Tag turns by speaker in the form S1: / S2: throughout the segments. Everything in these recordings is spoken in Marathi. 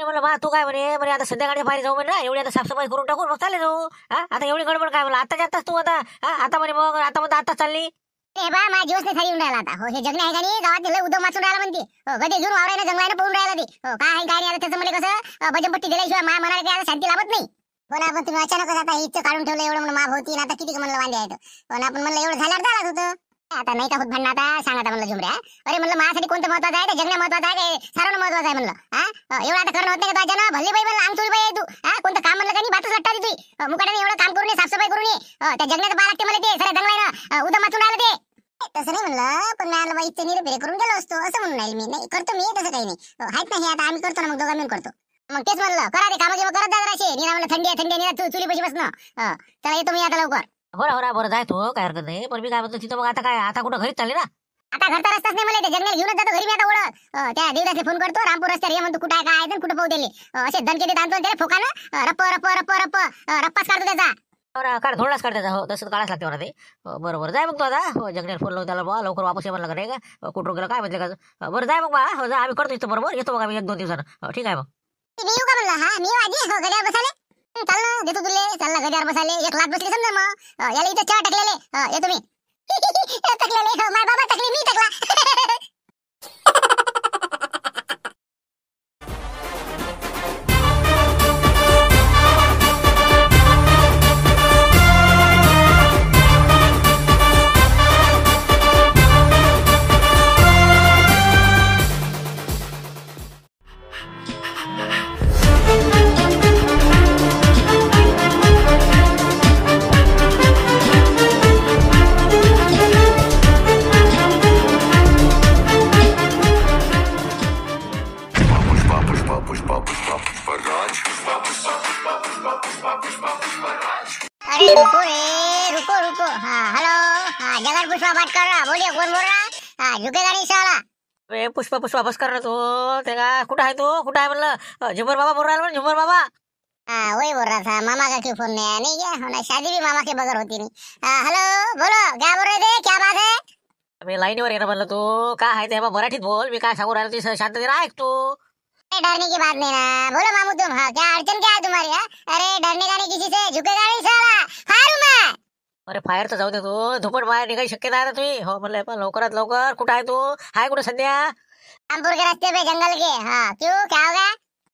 S1: म्हणलं बा तू काय म्हणे म्हणे आता संध्याकाळच्या बाहेर जाऊ म्हणे एवढी आता साफसफाई करून टाकून मग चालले जाऊ. आता एवढी गडबड काय म्हणलं आताच्या आताच तू आता आता म्हणे मग आता म्हणता आता चालली.
S2: हे बा माझ्या जीवच नाही खाली येऊन राहिला आता. हो हे जगणे आहे का नाही गावात लय उदम वाचून राहिला म्हणते. हो गदे घेऊन वावरायला जंगलाने पळून राहिला ते. हो काय आहे काय नाही आता त्याचं मला कसं भजनपट्टी दिल्याशिवाय माया मनाला काय शांती लाभत नाही. पण आपण तुम्ही अचानकच आता हिचं काढून ठेवलं एवढं म्हणून मा भोवती आता किती म्हणलं वांदे आहेत. पण आपण म्हणलं एवढं झाल्यावर झालाच होतं. आता नाही का होत भांडण आता सांग आता म्हणलं झुमऱ्या. अरे म्हणलं माझ्यासाठी कोणतं महत्वाचं आहे ते जगणं महत्वाचं आहे काय सर्वांना महत्वाचं आहे म्हणलं. एवढं आता करणं होत नाही का तुझ्या भल्ली बाई म्हणलं आमचोळी बाई आहे तू. कोणतं काम म्हणलं का नाही बातच लट्टा देतोय. मुकाट्याने एवढं काम करून साफसफाई करून त्या जगण्यात बा लागते मला ते सगळ्या जंगलानं उदम वाचून राहिलं ते. तसं नाही म्हणलं पण मी बाई इथे निरपेरे करून गेलो असतो असं म्हणून राहील मी. नाही करतो मी तसं काही नाही. आहेत नाही आता आम्ही करतो ना मग दोघं मिळून करतो. मग तेच म्हणलं करा ते कामं किंवा करत जा जराशे. निरा म्हणलं थंडी आहे थंडी आहे निरा चुली पैसे बसणं. चला येतो मी आता लवकर.
S1: हो ना बरं जाय तू काय हरकत नाही. पण मी काय म्हणतो तिथं मग आता काय आता कुठं घरीच चालले ना.
S2: आता घरचा रस्ताच नाही मला ते जंगल घेऊनच जातो घरी मी आता ओळख. त्या देवदासला फोन करतो रामपूर रस्त्यावर ये म्हणतो कुठं आहे काय आहे कुठं पाहू दिले. असे दणके देत आणतो त्याला फोकानं रप्प रप्प रप्प रप्प रप्पाच काढतो त्याचा.
S1: काढ थोडाच काढ त्याचा. हो तसं काढाच लागते मला ते. बरोबर जाय मग तू आता. हो जगण्याला फोन लावून त्याला बा लवकर वापस ये म्हणलं का नाही का कुठं गेलं काय म्हणते का. बरं जाय मग बा आम्ही करतो इथं बरोबर येतो मग आम्ही 1-2 दिवसानं. ठीक आहे मग
S2: मी येऊ का म्हणलं. हा मी वाजी गड्यावर बसाले. चल ना देतो तुले. चल ना गड्यावर बसाले 1 लाख बसले समजा मग याला इथं चहा टाकलेले येतो मी. टाकलेले माय बाबा टाकले मी टाकला. अरे रुको रे रुको रुको. हाँ हेलो. हाँ जगन पुष्पा बात कर रहा. बोलिए कौन बोल रहा. हाँ झुकेगा नहीं साला.
S1: अरे पुष्पा बस कर ना तू. ते का कुठं आहे तू कुठं आहे म्हणलं. झुमर बाबा बोल राहिला झुमर बाबा.
S2: हाँ वही बोल रहा था. मामा का क्यों फोन नहीं आया. नहीं क्या होना शादी भी मामा के बगैर होती नहीं. हेलो बोलो क्या बोल रहे थे क्या बात है.
S1: मी लाईनीवर येणं म्हणलं तू काय आहे ते मराठीत बोल. मी काय सांगू राहिलो ती शांततेने ऐक तू.
S2: डरने की बात नहीं ना. बोलो मामू तुम. हाँ क्या अड़चन क्या है तुम्हारी. अरे डरने का नहीं किसी से. झुकेगा नहीं साला. हारू मैं.
S1: अरे फायर तर जाऊ दे तू. धुपट बाहेर निघायची शक्यता आहे ना तुम्ही. हो म्हणलं पण लवकरात लवकर कुठं आहे तू. हाय कुठं सध्या.
S2: रामपुर के रास्ते पे जंगल के. हाँ क्यों क्या होगा.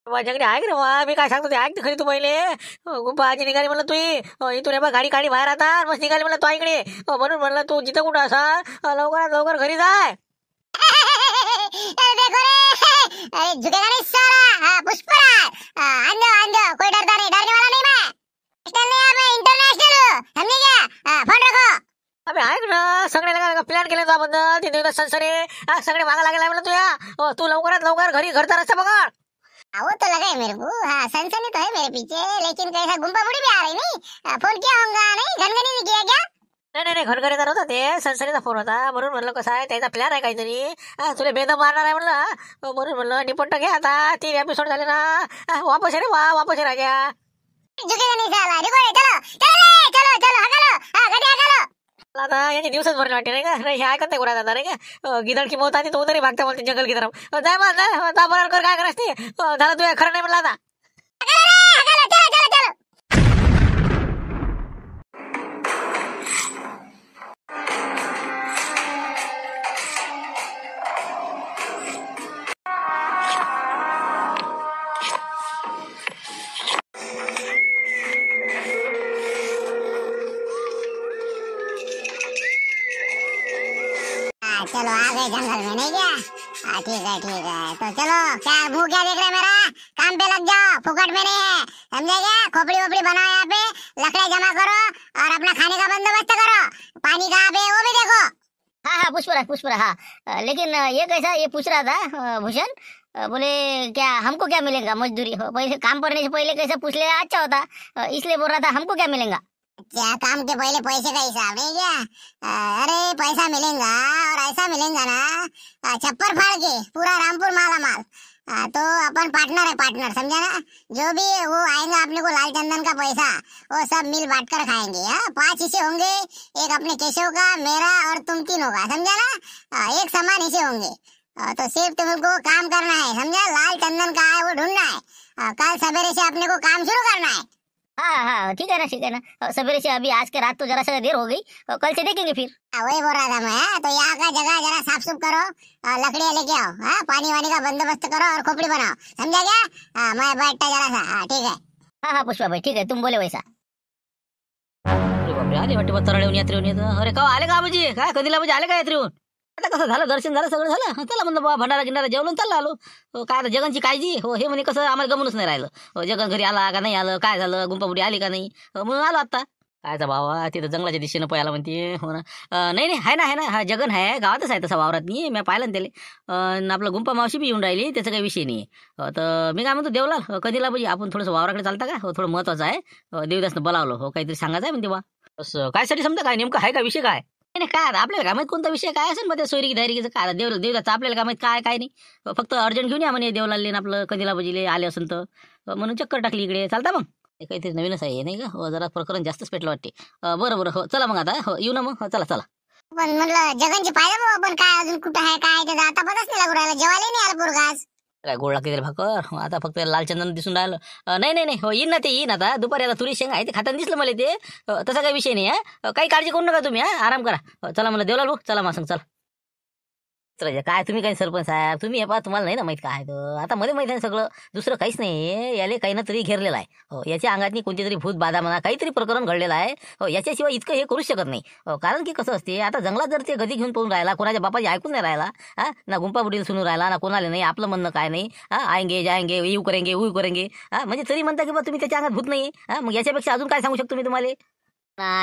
S1: माझ्याकडे ऐक रे वा मी काय सांगतो ते ऐक खरी तू पहिले. गुप्पाची निघाली म्हणलं तू इथून हे बघ गाडी काढी बाहेर आता मस्त निघाली म्हणलं तू इकडे. म्हणून म्हणलं तू जिथं कुठं असा लवकरात लवकर घरी जाय.
S2: देखो रे. अरे झुकेगा नहीं साला. हाँ पुष्पराज. अंधो अंधो कोई डरता नहीं. डरने वाला नहीं मैं. नेशनल नहीं मैं इंटरनेशनल हूँ. समझे क्या. फोन रखो.
S1: अबे ऐक ना सगळे प्लॅन केले तो आपण तिथे संसरे सगळे मागा लागेल म्हणलं तुया. तू लवकरात लवकर घरी घरचा रस्ता पकड.
S2: वो तो लगा है मेरे को. हाँ सनसनी तो है मेरे पीछे लेकिन कैसा गुम्पा बुड़ी भी आ रही नहीं. फोन किया होगा नहीं घनघनी नहीं किया क्या.
S1: नाही घरघरीचा नव्हता ते संसरीचा फोन होता. म्हणून म्हणलं कसं आहे त्याचा प्लॅन आहे काहीतरी. तुला बेदम मारणार आहे म्हणलं. म्हणून म्हणलं निपट्ट घ्या आता 3 एपिसोड झाले ना. वापस रे वापस राजा.
S2: झुकेगा नहीं साला. रुको रे चलो चलो चलो चलो हगालो. हाँ गड्डी हगालो.
S1: आता याची दिवसच भरले वाटते नाही का. हे ऐकत नाही कोणा जाता नाही का. गिदड की मौत आली तो तरी भागता बोलते जंगल की तरफ. जाय मग बरोबर कर काय करायचं ते. झालं तुझ्या खरं नाही म्हणलं आता.
S2: हगालो चलो चलो चलो. चलो आ गए जंगल में नहीं क्या. ठीक है तो चलो क्या मुंह क्या देख रहे मेरा. काम पे लग जाओ फुकट में नहीं है. समझे क्या. खोपड़ी वोपड़ी बनाओ यहाँ पे. लकड़ियाँ जमा करो और अपना खाने का बंदोबस्त करो. पानी कहाँ पे वो भी देखो. हाँ पुष्पराज हाँ. लेकिन ये कैसा ये पूछ रहा था भूषण. बोले क्या हमको क्या मिलेगा मजदूरी. पहले काम करने से पहले कैसा पूछ ले अच्छा होता. इसलिए बोल रहा था हमको क्या मिलेगा. क्या काम के पहले पैसे का हिसाब नहीं क्या. अरे पैसा मिलेगा और ऐसा मिलेगा ना छप्पर फाड़ के पूरा रामपुर माला माल. तो अपन पार्टनर है पार्टनर समझा ना. जो भी वो आएगा अपने को लाल चंदन का पैसा वो सब मिल बांट कर खाएंगे. 5 हिस्से होंगे. एक अपने केशव का मेरा और तुम तीनों का समझा ना. एक समान हिस्से होंगे. तो सिर्फ तुमको काम करना है, समझा? लाल चंदन का है वो ढूंढना है। कल सवेरे से अपने को काम शुरू करना है।
S3: हाँ हाँ ठीक है ना सवेरे से। अभी आज के रात तो जरा सा देर हो गई, कल से देखेंगे फिर।
S2: वही बोल रहा था मैं। तो यहाँ का जगह जरा साफ सुफ करो, लकड़ियाँ लेके आओ, पानी वानी का बंदोबस्त करो और खोपड़ी बनाओ, समझा क्या? मैं बैठता जरा सा। ठीक है।
S3: हाँ पुष्पा भाई ठीक है, तुम बोले वैसा।
S1: अरे बापरे, आले वाटते बा तरळेहून यात्रेहून येत. अरे का आले का आबाजी? काय कधीला म्हणजे आले का यात्रेहून? आता कसं झालं, दर्शन झालं, सगळं झालं. चला म्हणलं बा भंडारा गिंडारा जेवलं चाललं आलो. काय आता जगनची काळजी हो, हे म्हणे कसं आम्हाला गमूनच नाही राहिलं. जगन घरी आला का नाही आलं, काय झालं, गुंपाबुडी आली का नाही, म्हणून आलो आता. कायचा भावा तिथं जंगलाच्या दिशेनं पळाला म्हणते. हो ना. नाही नाही आहे ना हा जगन आहे, गावातच आहे तसा वावरात. मी पाहिलं ना त्याला. आपलं गुंपा मावशी बी येऊन राहिली, त्याचा काही विषय नाही. तर मी काय म्हणतो देवलाल कधीला म्हणजे आपण थोडंसं वावराकडे चालता का? हो थोडं महत्वाचं आहे. देवदासनं बोलावलं हो, काहीतरी सांगायचं आहे म्हणते बा. असं कायसाठी समजा, काय नेमकं आहे का विषय काय? नाही काय आता आपल्याला काय माहित कोणता विषय काय असेल मग त्या सोयरी धायरीचं काय देवदाचं आपल्याला काय माहित काय नाही. फक्त अर्जंट घेऊन या म्हणे देवलाल आपलं कधीला बजीले आले असेल तर, म्हणून चक्कर टाकली इकडे. चालता मग? काहीतरी नवीनच आहे नाही का? हो जरा प्रकरण जास्तच पेटलं वाटते. बरं हो चला मग आता. हो येऊ ना मग. हो चला.
S2: पण म्हणलं जगनची पाहिलं भाऊ, पण काय अजून कुठं आहे काय त्याचा आता पताच नाही लागू राहिला. जेवायला नाही आला पोरगा आज.
S1: काय गोड लागते तरी भाकर. आता फक्त लालचंदन दिसून राहिलं. नाही हो येईन ना ते, येईन आता दुपारी. आता तुरी शेंग आहे ते खाताना दिसलं मला ते. तसा काही विषय नाही. काही काळजी करू नका तुम्ही. आराम करा. चला म्हणलं देवलाल भाऊ, चला मा सांग चला. काय तुम्ही काही सरपंच साहेब तुम्ही हे पहा, तुम्हाला नाही ना माहित काय तर. आता मध्ये माहित आहे सगळं, दुसरं काहीच नाही. याले काही ना तरी घेरलेलं आहे. हो याच्या अंगातनी कोणती तरी भूत बाधा म्हणा, काहीतरी प्रकरण घडलेलं आहे. हो याच्याशिवाय इतकं हे करू शकत नाही. कारण की कसं असते, आता जंगलात जर ते गदी घेऊन पळून राहिला, कोणाच्या बापाची ऐकून नाही राहिला, ना गुंपा बुडील सुनू राहिला, ना कोणाला नाही आपलं म्हणणं काय नाही. आएंगे जाएंगे येऊ करेंगे. म्हणजे तरी म्हणता की बा तुम्ही त्याच्या अंगात भूत नाही. मग याच्यापेक्षा अजून काय सांगू शकतो मी तुम्हाला?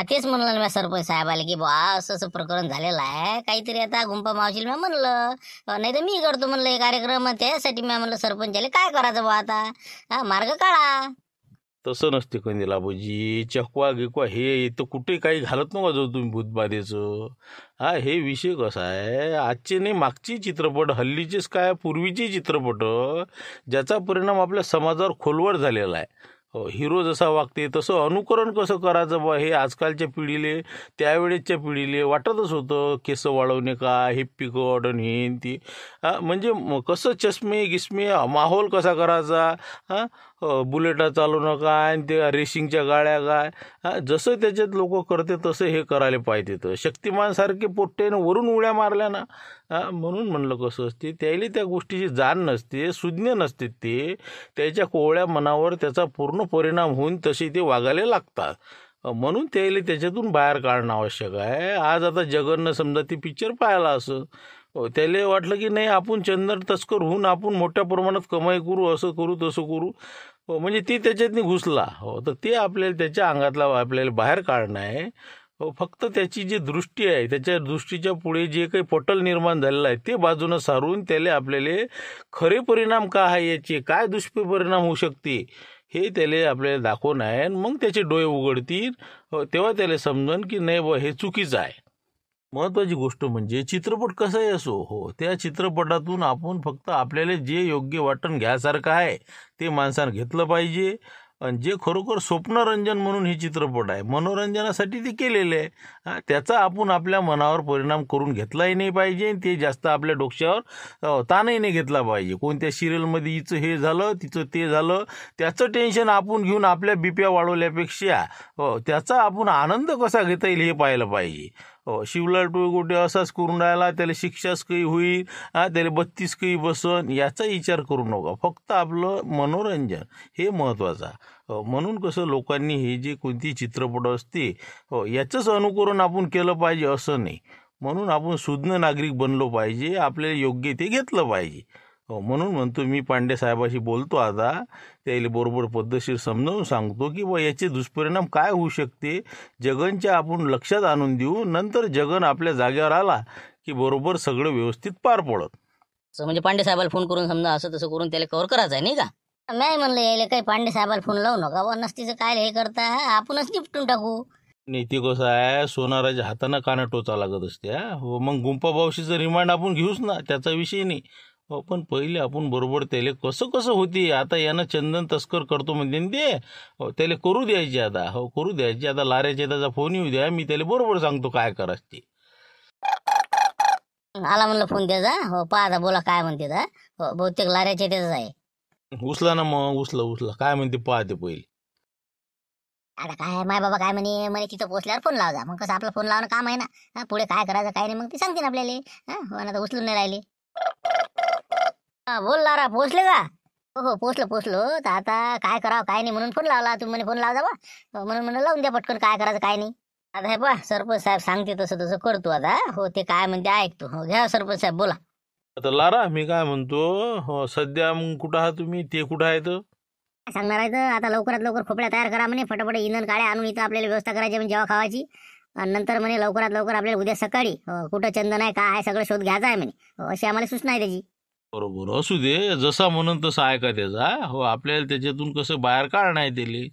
S3: तेच म्हणलं ना सरपंच साहेबाला की बा असं प्रकरण झालेलं आहे काहीतरी. आता गुंपा मावशील मी म्हणलं, नाही तर मी करतो म्हणलं हे कार्यक्रम. त्यासाठी मी म्हणलं सरपंचाले काय करायचं बा आता, मार्ग काढा.
S4: तसं नसते कंदील आबोजी. चकवा गिकवा हे इथं कुठे काही घालत नका जाऊ तुम्ही भूतबाधेचं. हे विषय कसा आहे, आजचे नाही मागचे चित्रपट, हल्लीचेच काय पूर्वीचे चित्रपट, ज्याचा परिणाम आपल्या समाजावर खोलवर झालेला आहे. हिरो जसा वागते तसं अनुकरण कसं करायचं बा, हे आजकालच्या पिढीले त्यावेळेसच्या पिढीले वाटतच होतं. केस वाढवणे का, हिप्पी कट आणि हे ती, म्हणजे कसं चष्मे गिस्मे माहोल कसा करायचा, बुलेटा चालवणं काय आणि ते रेसिंगच्या गाड्या काय, जसं त्याच्यात लोक करते तसं हे करायला पाहिजे. तर शक्तिमानसारखे पोट्ट्यानं वरून उड्या मारल्या ना. म्हणून म्हणलं कसं असते, त्याला त्या गोष्टीची जाण नसते, सुज्ञ नसते. ते त्याच्या कोवळ्या मनावर त्याचा पूर्ण परिणाम होऊन तसे ते वागायला लागतात. म्हणून त्याला त्याच्यातून बाहेर काढणं आवश्यक आहे. आज आता जगननं समजा ती पिक्चर पाहायला असं, त्याला वाटलं की नाही आपण चंदन तस्कर होऊन आपण मोठ्या प्रमाणात कमाई करू, असं करू तसं करू. म्हणजे ती त्याच्यातनी घुसला. तर ते आपल्याला त्याच्या अंगातला आपल्याला बाहेर काढणं आहे. फक्त त्याची जी दृष्टी आहे, त्याच्या दृष्टीच्या पुढे जे काही पटल निर्माण झालेलं आहे ते बाजूनं सारून त्याला आपल्याला खरे परिणाम काय आहे, याचे काय दुष्परिणाम होऊ शकते हे त्याला आपल्याला दाखवणं आहे. मग त्याचे डोळे उघडतील, तेव्हा त्याला समजन की नाही बा हे चुकीचं आहे. महत्त्वाची गोष्ट म्हणजे चित्रपट कसाही असो, त्या चित्रपटातून आपण फक्त आपल्याला जे योग्य वाटण घ्यासारखं आहे ते माणसानं घेतलं पाहिजे. आणि जे खरोखर स्वप्नरंजन म्हणून हे चित्रपट आहे, मनोरंजनासाठी ते केलेले आहे, त्याचा आपण आपल्या मनावर परिणाम करून घेतलाही नाही पाहिजे. ते जास्त आपल्या डोक्यावर ताणही नाही घेतला पाहिजे. कोणत्या सिरियलमध्ये हिचं हे झालं तिचं ते झालं त्याचं टेन्शन आपण घेऊन आपल्या बिप्या वाढवल्यापेक्षा त्याचा आपण आनंद कसा घेता येईल हे पाहिलं पाहिजे. शिवलाल टोळगोटे असाच करून राहिला, त्याला शिक्षाच काही होईल, त्याला 32 काही बसन, याचा विचार करू नका. फक्त आपलं मनोरंजन हे महत्त्वाचं. म्हणून कसं लोकांनी हे जे कोणती चित्रपट असते याचंच अनुकरण आपण केलं पाहिजे असं नाही. म्हणून आपण सुज्ञ नागरिक बनलो पाहिजे, आपल्याला योग्य ते घेतलं पाहिजे. म्हणून म्हणतो मी पांडे साहेबाशी बोलतो आता, त्याला बरोबर पद्धतशीर समजावून सांगतो की बा याचे दुष्परिणाम काय होऊ शकते. जगनच्या आपण लक्षात आणून देऊ, नंतर जगन आपल्या जागेवर आला की बरोबर सगळं व्यवस्थित पार पडत.
S1: म्हणजे पांडे साहेबाला फोन करून समजा असं तसं करून त्याला कव्हर करायचं आहे नाही का?
S3: नाही म्हणलं यायला काही पांडे साहेबाला फोन लावू नका व नसतीचं काय हे करता, आपणच निपटून टाकू.
S4: नाही ते कसं आहे, सोनाराच्या हातानं काना टोचा लागत असते. मग गुंपा बावशीचं रिमांड आपण घेऊच ना, त्याचा विषय नाही. पण पहिले आपण बरोबर त्याला कसं होते. आता यानं चंदन तस्कर करतो म्हणते ते, त्याला करू द्यायचे. आता करू द्यायचे. आता लाऱ्याच्या त्याचा फोन येऊ द्या, मी त्याला बरोबर सांगतो काय करायचं ते.
S3: आला म्हणलं फोन त्याचा. हो पहा आता बोला काय म्हणते तर. हो बहुतेक लाऱ्याचे त्याच आहे.
S4: उचला ना मग, उचला काय म्हणते पाहते पहिले.
S3: आता काय माय बाबा काय म्हणे म्हणे तिथं पोहोचल्यावर फोन लावा. मग कसं आपलं फोन लावणं काम आहे ना. पुढे काय करायचं काय नाही मग ते सांगते ना आपल्याला. हो आता उचलून नाही राहिले. बोल लारा पोहोचले का? हो पोहोचलो. तर आता काय करावं काय नाही म्हणून फोन लावला. तुम्ही म्हणे फोन लावा बा म्हणून म्हणून लावून द्या पटकन. काय करायचं काय नाही. आता हे पहा सरपंच साहेब सांगते तसं करतो आता. हो ते काय म्हणते ऐकतो. हो घ्या सरपंच साहेब बोला.
S4: आता लारा मी काय म्हणतो, हो सध्या मग कुठं आहात तुम्ही, ते कुठं आहेत?
S3: काय सांगणार आहे तर आता लवकरात लवकर खोपड्या तयार करा म्हणे. फटाफट इंधन काढ्या आणून इथं आपल्याला व्यवस्था करायची म्हणजे जेव्हा खावायची. आणि नंतर म्हणे लवकरात लवकर आपल्याला उद्या सकाळी कुठं चंदन आहे काय आहे सगळं शोध घ्यायचा आहे म्हणे. अशी आम्हाला सूचना आहे त्याची.
S4: बरोबर असू दे, जसा म्हणून तसं ऐका त्याचा. हो आपल्याला त्याच्यातून कसं बाहेर काढणं आहे त्याले.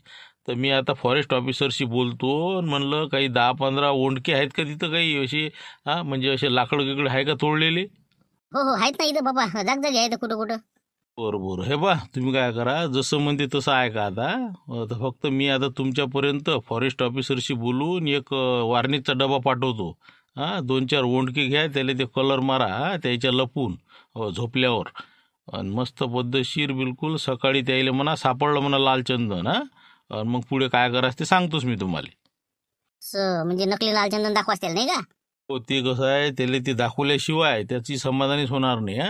S4: तर मी आता फॉरेस्ट ऑफिसरशी बोलतो. म्हणलं काही 10-15 ओंडके आहेत का तिथं काही असे, म्हणजे असे लाकडं गिकडं आहे का तोडलेले?
S3: हो आहेत ना इथं बाबा जागजागी आहे कुठं.
S4: बरोबर हे बा, तुम्ही काय करा जसं म्हणते तसं ऐका आता. तर फक्त मी आता तुमच्यापर्यंत फॉरेस्ट ऑफिसरशी बोलून एक वार्निशचा डबा पाठवतो. 2-4 ओंडके घ्या, त्याला ते कलर मारा त्याच्या लपून झोपल्यावर. आणि मस्त पद्धतशीर बिलकुल सकाळी त्याला म्हणा सापडलं म्हणा लाल चंदन. आणि मग पुढे काय करायचं ते सांगतोच मी तुम्हाला.
S3: म्हणजे नकली लालचंदन दाखवाच त्याला नाही का?
S4: हो ते कसं आहे, त्याला ते दाखवल्याशिवाय त्याची समाधानीच होणार नाही.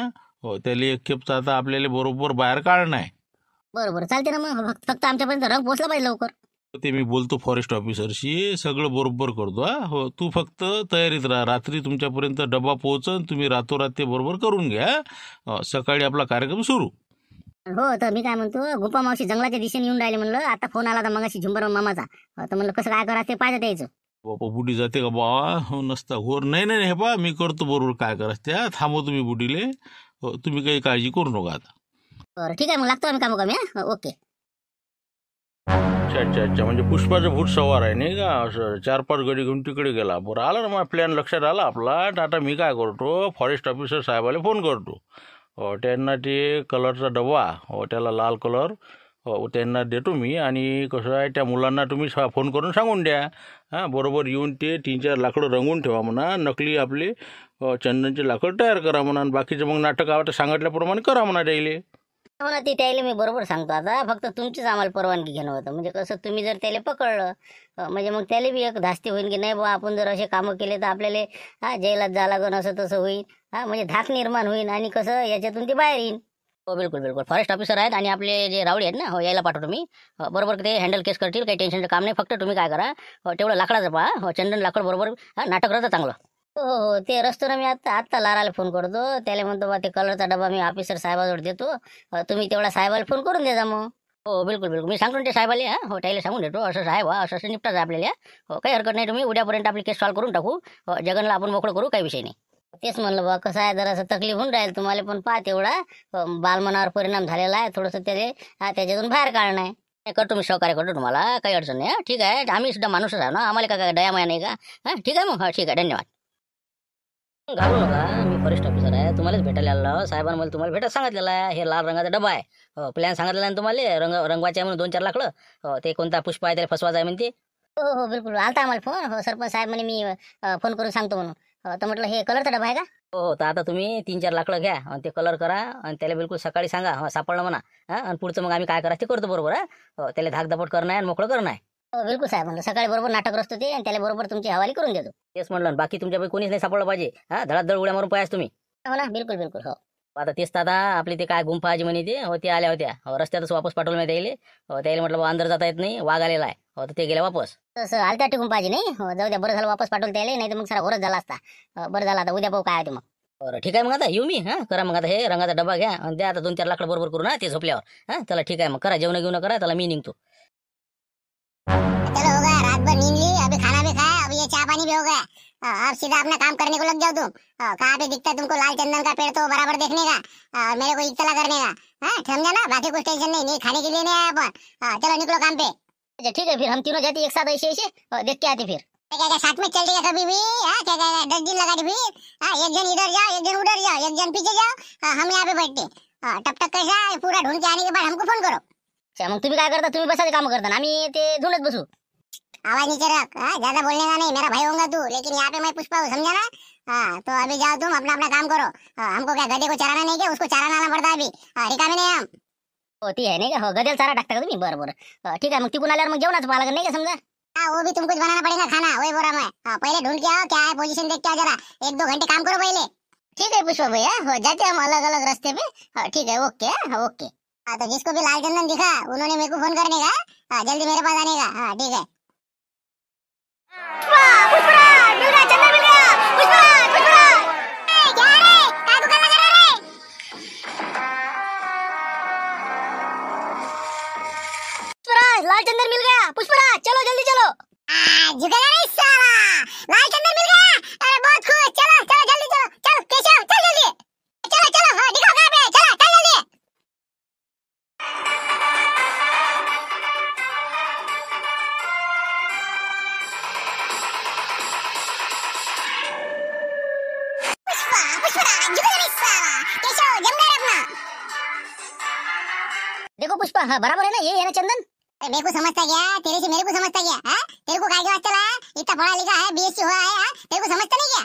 S4: हो त्याला एक खेपचा आता आपल्याला बरोबर बाहेर काढणं आहे.
S3: बरोबर चालते ना मग. फक्त आमच्यापर्यंत रंग पोचला पाहिजे लवकर.
S4: ते मी बोलतो फॉरेस्ट ऑफिसरशी, सगळं बरोबर करतो. हो तू फक्त तयारीत राहा. रात्री तुमच्यापर्यंत डबा पोहोचन, तुम्ही रातोरात ते बरोबर करून घ्या. सकाळी आपला कार्यक्रम सुरू.
S3: हो तर मी काय म्हणतो गुप्पा मावशी जंगलाच्या दिशेने येऊन राहिले म्हणलं. आता फोन आला तर मगाशी झुंबर मामाचा. तर म्हणलं कसं काय करा ते पाहिजे द्यायचं.
S4: बापा बुडी जाते का बा? हो नसता घोर. नाही हे बा मी करतो बरोबर काय करायचं त्या. थांबव तुम्ही बुडीले. हो तुम्ही काही काळजी करू नका आता.
S3: बरं ठीक आहे मग लागतो आम्ही काम कमी. ओके.
S4: अच्छा म्हणजे पुष्पाचं भूत सवार आहे नाही का? असं 4-5 गडी घेऊन तिकडे गेला. बरं आला ना माझ्या प्लॅन लक्षात आला आपला. आता मी काय करतो फॉरेस्ट ऑफिसर साहेबाला फोन करतो. त्यांना ते कलरचा डबा त्याला लाल कलर त्यांना देतो मी. आणि कसं आहे त्या मुलांना तुम्ही फोन करून सांगून द्या. बरोबर येऊन ते 3-4 लाकडं रंगून ठेवा म्हणा. नकली आपले चंदनचे लाकड तयार करा म्हणा. आणि बाकीचं मग नाटक आता सांगितल्याप्रमाणे करा म्हणा त्याला.
S3: हो ना ते त्याला मी बरोबर सांगतो. आता फक्त तुमचीच आम्हाला परवानगी घेणं होतं. म्हणजे कसं तुम्ही जर त्याला पकडलं म्हणजे मग त्याला बी एक धास्ती होईल की नाही बा आपण जर असे कामं केले तर आपल्याला जेलात जा लागून असं तसं होईल. म्हणजे धाक निर्माण होईल आणि कसं याच्यातून ते बाहेर येईल. हो बिलकुल फॉरेस्ट ऑफिसर आहेत आणि आपले जे रावडी आहेत ना हो यायला पाठवतो मी. बरोबर ते हँडल केस करतील. काही टेन्शनचं काम नाही. फक्त तुम्ही काय करा तेवढं लाकडाचं पहा. चंदन लाकड बरोबर नाटक राहतं चांगलं. हो ते रस्त्यानं मी आत्ता लाराला फोन करतो. त्याला म्हणतो बा ते कलरचा डबा मी ऑफिसर साहेबाजवळ देतो. तुम्ही तेवढा साहेबाला फोन करून द्या मग. हो बिलकुल मी सांगतो ते साहेबाला. हो त्याला सांगून देतो असं साहेब असं निपटायचं आपल्याला. हो काही हरकत नाही. तुम्ही उद्यापर्यंत आपली केस सॉल्व्ह करून टाकू. जगनला आपण मोकळं करू काही विषय नाही. तेच म्हणलं बा कसं आहे जरासं तकलीफ होऊन राहील तुम्हाला. पण पहा तेवढा बालमनावर परिणाम झालेला आहे. थोडंसं त्याच्यातून बाहेर काढणं आहे. करतो मी सहकार्य करतो तुम्हाला. काही अडचण नाही. ठीक आहे आम्ही सुद्धा माणूसच आहे ना. आम्हाला काय दयामाया नाही का? ठीक आहे मग. ठीक आहे धन्यवाद. घालू नका. मी फॉरेस्ट ऑफिसर आहे. तुम्हालाच भेटायला आलो. साहेबांनी मला तुम्हाला भेटायला सांगितलेलं आहे. हे लाल रंगाचा डबा आहे. प्लॅन सांगितलेला आहे तुम्हाला. रंगवायचे आहे म्हणून 2-4 लाकडं. ते कोणता पुष्प आहे त्याला फसवायचं आहे म्हणते. हो बिलकुल आलता आम्हाला फोन. सरपंच साहेब म्हणे मी फोन करून सांगतो म्हणून. तर म्हटलं हे कलरचा डबा आहे का? हो तर आता तुम्ही 3-4 लाकडं घ्या आणि ते कलर करा आणि त्याला बिलकुल सकाळी सांगा सापडलं म्हणा. आणि पुढचं मग आम्ही काय करा ते करतो बरोबर. त्याला धाकधपट करणं आहे आणि मोकळं करणं आहे. हो बिलकुल साहेब म्हणलं सकाळी बरोबर नाटक रचतो ते आणि त्याला बरोबर तुमची हवाली करून देतो. तेच म्हणलं बाकी तुमच्यापैकी कोणीच नाही सापडलं पाहिजे. धडाधड उड्या मारून पाहिजे तुम्ही. हो ना बिलकुल हो. आता तेच आता आपली ते काय गुंफा आजी म्हणे ते आल्या होत्या. रस्त्यातच वापस पाठवलं नाही त्याला म्हटलं बा अंदर जाता येत नाही वाघ आलेला आहे. तर ते गेल्या वापस. तसं आलत्या टिकून पाहिजे नाही. जाऊ द्या बरं झालं वापस पाठवलं त्याला. नाही तर मग सारा घोरच झाला असता. बरं झालं आता उद्या पाहू काय होते मग. बरं ठीक आहे मग आता येऊ मी. करा मग आता हे रंगाचा डबा घ्या आणि द्या आता 2-4 लाकडं बरोबर करू ना ते झोपल्यावर. चला ठीक आहे मग करा जेवण घेऊन करा. त्याला मी निघतो.
S2: चलो हो गया रात भर नींद ली. अभी खाना भी खाया. अब ये चाय पानी भी हो गया. अब सीधा अपना काम करने को लग जाओ तुम. कहाँ पे दिखता है तुमको लाल चंदन का पेड़ तो बराबर देखने का. मेरे को इतना करने का. समझा ना. बाकी कुछ टेंशन नहीं खाने के लिए नहीं आया अपन. चलो निकलो काम पे.
S3: अच्छा ठीक है फिर हम तीनों जाते एक साथ ऐसे देख के आते फिर.
S2: क्या साथ में चल देगा कभी भी. क्या 10 दिन लगा दी फिर. एक जन इधर जाओ एक जन उधर जाओ एक जन पीछे जाओ. हम यहाँ पे बैठते. तब तक कैसा पूरा ढूंढ के आने के बाद हमको फोन करो.
S3: अच्छा मग तुम्ही काय करता. तुम्ही बसायचे काम करता आम्ही ते ढूंढत बसू.
S2: आवाज नीचे रख, हाँ ज्यादा बोलने का नहीं, मेरा भाई होगा तू, लेकिन यहाँ पे मैं पुष्पा हूँ, समझा ना? हाँ तो अभी जाओ तुम अपना अपना काम करो। हमको क्या गधे को चराना नहीं, क्या उसको चारा लाना पड़ता है अभी? रिकामे नाही हम।
S3: होती आहे नाही का? हो गदेल चारा टाकता का तुम्ही? बरं बरं ठीक आहे, मग तिकून आल्यावर मग जेवणाचं पाहा लागेल नाही का समजा?
S2: हाँ वो भी तुमको बनाना पड़ेगा खाना, वही बोल रहा मैं। पहले ढूंढ के आओ, क्या है पोजीशन देख के आओ जरा, 1-2 घंटे काम करो पहले।
S3: ठीक है पुष्पा भैया, हो जाते हम अलग अलग रास्ते पे। ठीक है, ओके ओके।
S2: हाँ तो जिसको भी लाल चंदन दिखा उन्होंने मेरे को फोन करने का, जल्दी मेरे पास आने का। हाँ ठीक है।
S3: लाल चंदन मिल गया पुष्पराज, चलो जल्दी चलो।
S2: झुकेगा नहीं साला, लाल चंदन मिल गया। अरे बहुत खुश, चलो चलो जल्दी चलो, चलो केशव चल जल्दी, चलो चलो। हाँ दिखाओ कहाँ पे है, चलो चल जल्दी। पुष्पा झुकेगा नहीं साला, केशव जम गया अपना।
S3: देखो पुष्पा, हाँ बराबर है ना, ये है ना चंदन?
S2: मेरे को समझता क्या, तेरे से मेरे को समझता क्या? तेरे को काय के वास्ते लाया? इतना पढ़ा लिखा है, बीएससी हुआ है, तेरे को समझता नहीं क्या?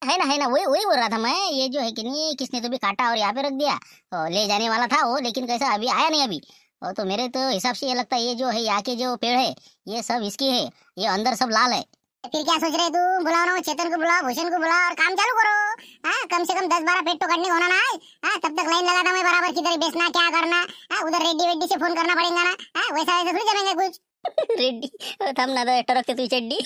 S3: है ना, वही वही बोल रहा था मैं। ये जो है कि नहीं, किसने तो भी काटा और यहाँ पे रख दिया। ले जाने वाला था वो, लेकिन कैसा अभी आया नहीं अभी। तो मेरे तो हिसाब से ये लगता है, ये जो है यहाँ के जो पेड़ है ये सब इसकी है, ये अंदर सब लाल है।
S2: फिर क्या सोच रहे तू? बुलाओ ना, चेतन को बुलाओ, भूषण को बुलाओ और काम चालू करो। कम से कम 10-12 पेट तो कटने को होना ना है। तब तक लाइन लगाता मैं बराबर, किधर बेचना क्या करना। उधर रेड्डी वेड्डी से फोन करना पड़ेगा ना। वैसा वैसा थोड़ी जमेगा कुछ।
S3: रेड्डी थांब ना, टरकते तुझी चड्डी।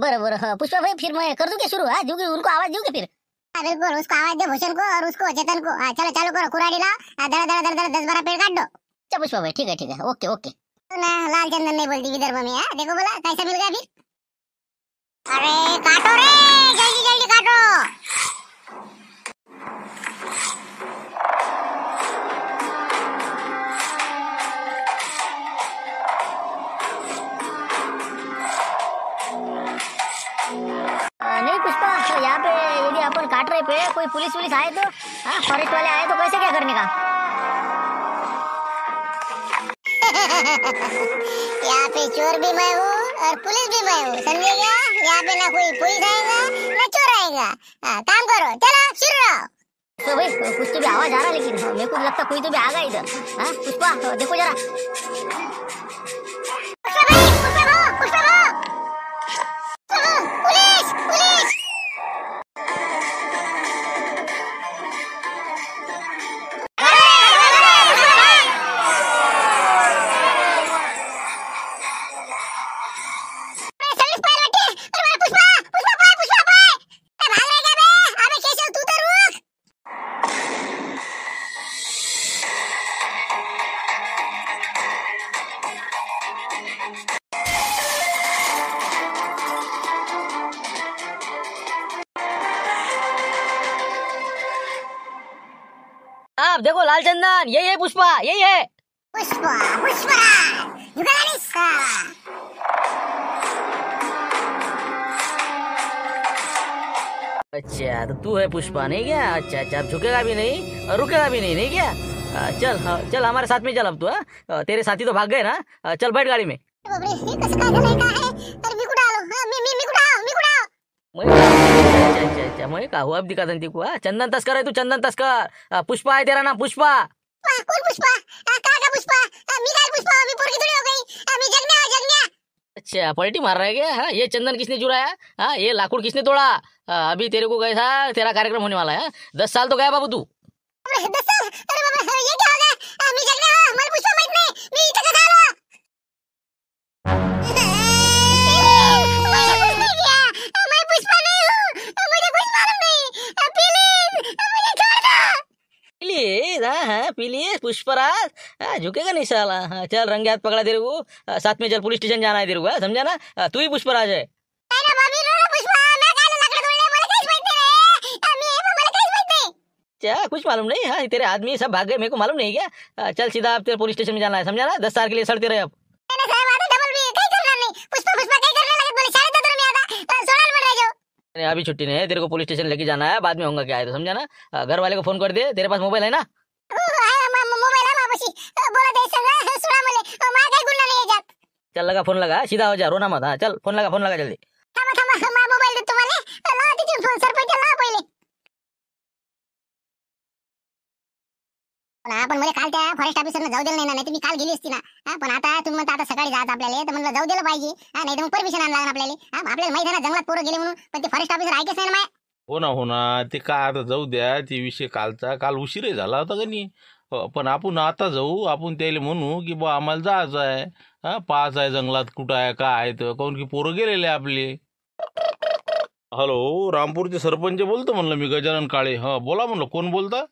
S3: बरं बरं पुष्पा भाई, फिर मैं कर दूं क्या शुरू? दूं की उनको आवाज दूं क्या फिर?
S2: बिल्कुल, उसको आवाज दे, भूषण को और उसको चेतन को। चलो चालू करो, कुराड़ी लाओ, दड़ा दड़ा दड़ा 10-12 पेड़ काट दो।
S3: अच्छा पुष्पा भाई, ठीक है ओके ओके।
S2: ना लाल चंदन नहीं बोलती विदर्भ में। देखो बोला कैसा मिल गया फिर। अरे काटो रे, जल्दी जल्दी काटो।
S3: नहीं पुष्पा, यहाँ पे यदि अपन काट रहे पे कोई पुलिस वुलिस आए तो, फॉरेस्ट वाले आए तो कैसे क्या करने का?
S2: यहाँ पे चोर भी मैं हूँ और पुलिस भी मैं हूँ, समझेगा? यहाँ पे ना कोई पुलिस आएगा ना चोर आएगा। काम करो, चलो शुरू रहो।
S3: तो भाई कुछ तो भी आवाज आ रहा, लेकिन मेरे को लगता कोई तो भी आ गया इधर। पुष्पा देखो जरा।
S2: Police police.
S1: आप देखो लाल चंदन, यही है पुष्पा, यही है।
S2: पुष्पा पुष्पा झुकेगा नहीं साला।
S1: अच्छा तो तू है पुष्पा नहीं क्या? अच्छा अच्छा, अब झुकेगा भी नहीं और रुकेगा भी नहीं, नहीं क्या? चल चल हमारे साथ में चल अब तू। तेरे साथी तो भाग गए ना। चल बैठ गाड़ी में।
S2: बाप रे, ये कसं काय झालंय काय? अरे मी कुठं आलो? मी कुठं आहो?
S1: अच्छा मैं का हुआ अब दिखा दंती को। चंदन तस्कर है तू, चंदन तस्कर। पुष्पा है तेरा नाम, पुष्पा।
S2: कौन पुष्पा? का पुष्पा? मी काय पुष्पा? मी पोरगी थोडी हो गई, मी जगन्या।
S1: अच्छा पलटी मार रहा है क्या? ये चंदन किसने चुराया? ये लाखुड़ किसने तोड़ा? अभी तेरे को कैसा तेरा कार्यक्रम होने वाला है। 10 साल तो गया बाबू तू।
S2: 10 साल? अरे बाबा ये क्या हो गया? मी जगन्या, मला पुष्पा माहित नाही, मी इथं कसं आलो? मैं पुष्पा नहीं हूँ, मुझे कुछ मालूम नहीं। प्लीज मुझे छोड़ दो।
S1: प्लीज प्लीज पुष्पराज, झुकेगा नहीं साला। चल रंगे हाथ पकड़ा तेरे को, साथ में चल पुलिस स्टेशन जाना है तेरे को, समझा ना? तू ही पुष्पराज है। क्या कुछ मालूम नहीं? तेरे आदमी सब भाग गए, मेरे को मालूम नहीं क्या? चल सीधा आप तेरे पुलिस स्टेशन में जाना है, समझा ना? 10 साल के लिए सड़ते रहे अब। अभी छुट्टी नहीं है, तेरे को पुलिस स्टेशन लेके जाना है, बाद में होगा क्या है तो, समझा ना? घर वाले को फोन कर दे, तेरे पास मोबाइल है ना? चल लगा फोन लगा, सीधा हो जा, रोना मत. हाँ चल फोन लगा जल्दी.
S2: थांबा मा मोबाईल देतो तुम्हाला. लावा तिथून फोन, सरपंच लावा पहिले. पण मला काल त्या फॉरेस्ट ऑफिसरनं जाऊ दिलं नाही तर मी काल गेली असती ना. पण आता तुम्ही म्हणता आता सकाळी जायचं आपल्याला, तर म्हणलं जाऊ दिलं पाहिजे. नाही तर मग परमिशन आणायला लागणार आपल्याला. आपल्याला माहिती आहे ना जंगलात पोरं गेले म्हणून, पण ते फॉरेस्ट ऑफिसर ऐकच नाही ना.
S4: हो ना ते काय आता जाऊ द्या, ते विषय कालचा, काल उशीरही झाला होता का नाही. पण आपण आता जाऊ, आपण त्याला म्हणू की बा आम्हाला जायचं आहे, पाहायचं आहे जंगलात कुठं आहे काय आहे, तर काऊन की पोरं गेलेले आपले. हॅलो, रामपूरचे सरपंच बोलतो म्हणलं मी, गजानन काळे. हाँ बोला म्हणलं, कोण बोलता.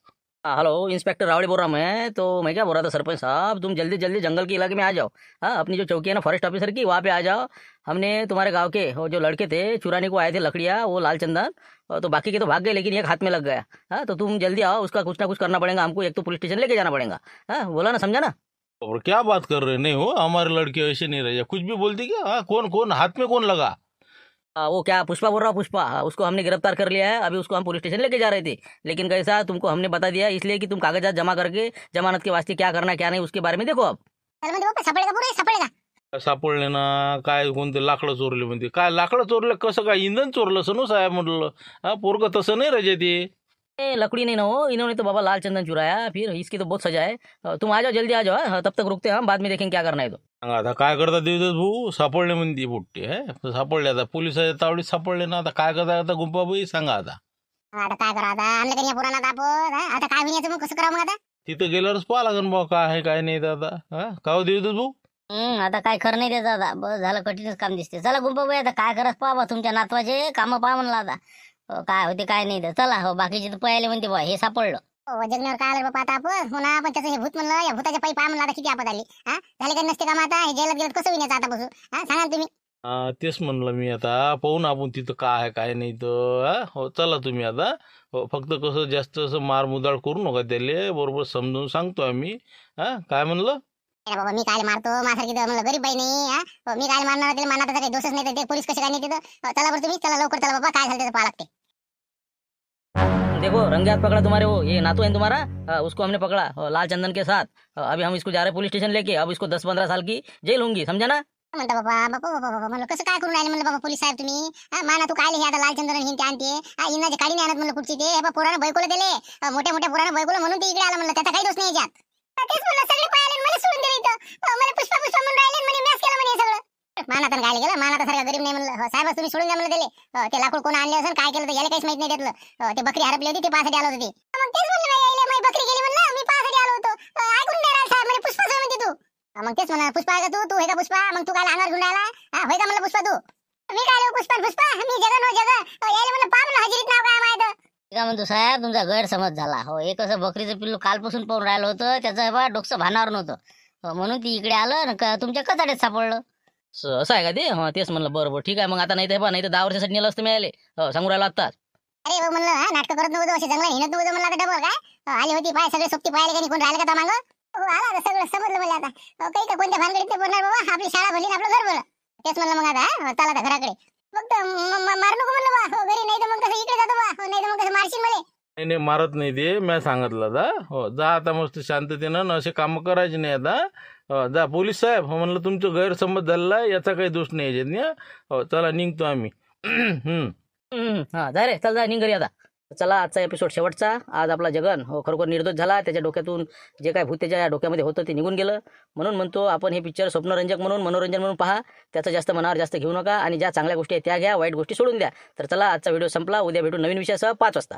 S1: हाँ हेलो, इंस्पेक्टर रावड़ी बोल रहा हूँ मैं. तो मैं क्या बोल रहा था सरपंच साहब, तुम जल्दी जंगल के इलाके में आ जाओ. हाँ अपनी जो चौकी है ना फॉरेस्ट ऑफिसर की, वहाँ पे आ जाओ. हमने तुम्हारे गांव के वो जो लड़के थे चुराने को आए थे लकड़ियाँ, वो लाल चंदन, तो बाकी के तो भाग गए लेकिन एक हाथ में लग गया. हाँ तो तुम जल्दी आओ, उसका कुछ ना कुछ करना पड़ेगा हमको. एक तो पुलिस स्टेशन लेके जाना पड़ेगा. हाँ बोला ना, समझा ना.
S4: और क्या बात कर रहे, नहीं हो हमारे लड़के ऐसे नहीं रहे, कुछ भी बोलती क्या. हाँ कौन हाथ में कौन लगा.
S1: वो क्या पुष्पा बोल रहा हूँ, पुष्पा. उसको हमने गिरफ्तार कर लिया है. अभी उसको हम पुलिस स्टेशन लेके जा रहे थे, लेकिन कैसा तुमको हमने बता दिया इसलिए कि तुम कागजात जमा करके जमानत के वास्ते क्या करना क्या नहीं उसके बारे में देखो. अब
S2: चल म्हणजे बाप्पा सापडेगा पुरे सापडेगा.
S4: सापडले ना, काय कोणते लाकडं चोरले म्हणते. काय लाकडं चोरलं, कसं काय इंधन चोरलं सनू साहेब म्हटलं. हा पोरग तसं नाही रजे ते.
S1: लकड़ी नहीं ना हो, इन्होंने तो बाबा लाल चंदन चुराया, फिर इसकी तो बहुत सजा है. तुम आ जाओ, जल्दी आ जाओ. हाँ, तब तक रुकते हैं हम, बाद में देखेंगे क्या करना है. तो
S4: सांगा आता काय करता देवदत्त भाऊ, सापडले म्हणते पोट्टे. सापडले, आता पोलिसाच्या तावडीत सापडले ना, आता काय करता आता गुंपाबाई सांगा. आता
S2: आता काय करा, आता आणलं का नाही पुराणात आपण. आता काय होईल मग, कसं करावं मग आता.
S4: तिथं गेल्यावरच पाहा लागेल बा काय आहे काय नाही. तर आता का हो देवदत्त भाऊ.
S3: आता काय खरं नाही त्याचं. आता बस झालं, कठीणच काम दिसते. चला गुंपाबाई, आता काय करत पाहा तुमच्या नातवाचे कामं पहा म्हणलं. आता काय होते काय नाही तर चला. हो बाकीचे तर पहिले म्हणते बा हे सापडलं.
S2: जगण्यावर काय आलं बाबा आता आपण. हो ना, पण त्याचं हे भूत म्हणलं, या भूताच्या पायी पहा म्हणलं. आता किती आपत आली. झाले का नसते काम आता. हे जेलात गेलं कसं विनायचं आता बसू. सांगा ना तुम्ही.
S4: तेच म्हणलं मी, आता पाहू ना आपण तिथं काय आहे काय नाही. तर हो चला तुम्ही आता. हो फक्त कसं जास्त असं मारमुदाळ करू नका त्याले, बरोबर समजून सांगतो आम्ही. काय म्हणलं
S2: बाबा, मी काय मारतो माझ्यासारखी म्हणलं गरीब बाई नाही. मी काय मारणार त्याला, मारणार काही दोषच नाही तर ते पोलीस कसे काय नाही तिथं. चला बरं तुम्ही, चला लवकर चला बाबा, काय झालं त्याचं पाहा लागते.
S1: देखो रंगे हाथ पकड़ा तुम्हारे, वो ये नातू है तुम्हारा. उसको हमने पकड़ा लाल चंदन के साथ. अभी हम इसको जा रहे हैं पुलिस स्टेशन लेके. अब इसको 10-15 साल की जेल होंगी, समझा ना.
S2: म्हणता बाबा बापा बाबा म्हणलं कसं काय करून राहिले म्हणलं बाबा पोलीस साहेब तुम्ही. माना तू काय हे आता लालचंद्रन हिंते आणते. इनाचे काढी नाही आणत म्हणलं कुठची ते. बाबा पोरानं बैकोला दिले, मोठ्या पोरानं बैकोला म्हणून ते इकडे आलं म्हणलं. त्याचा काही दोष नाही याच्यात. तेच म्हणलं सगळे पाहिले मला सोडून दिले इथं. मला पुष्पा म्हणून राहिले म्हणे, मॅच केला म्हणे सगळं. मानातन गायला गेलं, मानात सारखा गरीब नाही म्हणलं. साहेब तुम्ही सोडून द्या म्हणलं दिले. ते लाकूड कोण आणले असेल काय केलं तर याला काहीच माहित नाही त्यातलं. ते बकरी हरपली होती, ते पाहासाठी आलो होते. मग तेच म्हणलं यायला माझी बकरी गेली म्हणलं, मी पाहासाठी आलो होतो. ऐकून नाही राहिला साहेब म्हणे पुष्पा म्हणते तू. मग तेच म्हणा पुष्पा आहे का तू हे का पुष्पा. मग तू काय अंगावर घेऊन राहिला. होय का म्हणलं पुष्पा तू. मी काय पुष्पा मी जगन हो जगन यायला म्हणलं पहा म्हणलं हजेरीत नाव काय माहित.
S3: काय म्हणतो साहेब, तुमचा गैरसमज झाला. हो एक असं बकरीचं पिल्लू कालपासून पाहून राहिलं होतं, त्याचं बा डोकं भानावर नव्हतं. म्हणून ती इकडे आलं तुमच्या कचाड्यात सापडलं.
S1: असं आहे का ते. हा तेच म्हणलं. बरोबर ठीक आहे. मग आता नाही तर नाही तर 10 वर्षासाठी नेलं असतं मिळाले. सांगू राहिलो आत्ताच.
S2: अरे बघ म्हणलं नाटक करत नव्हतं, असे जंगलात हिंडत नव्हतं म्हणलं. आता डबल काय आली होती पाय सगळे सोबती पाहिले का कोण राहिलं का मागं. आला सगळं समजलं मला आता. काही का कोणत्या भानगडीत ते बोलणार बाबा. आपली शाळा भरली आपलं घर भरलं. तेच म्हणलं मग आता चला आता घराकडे. फक्त मार नको म्हणलं बा घरी, नाही तर मग कसं इकडे जातो बा. नाही तर मग कसं मारशील मला.
S4: नाही मारत नाही ते, मी सांगितलं जा. हो जा आता मस्त शांततेनं, असे कामं करायचे नाही आता. जा पोलीस साहेब. हो म्हणलं तुमचं गैरसमज झालेला आहे, याचा काही दोष नाही याच्यात. हो चला निघतो आम्ही.
S1: हा जा रे, चल जा निघ घरी आता. चला आजचा एपिसोड शेवटचा. आज आपला जगन हो खरोखर निर्दोष झाला. त्याच्या डोक्यातून जे काय भूत त्याच्या डोक्यामध्ये होतं ते निघून गेलं. म्हणून म्हणतो आपण हे पिक्चर स्वप्नरंजक म्हणून, मनोरंजन म्हणून पहा. त्याचं जास्त मनावर जास्त घेऊ नका आणि ज्या चांगल्या गोष्टी आहेत त्या घ्या, वाईट गोष्टी सोडून द्या. तर चला आजचा व्हिडिओ संपला. उद्या भेटू नवीन विषयासह 5 वाजता.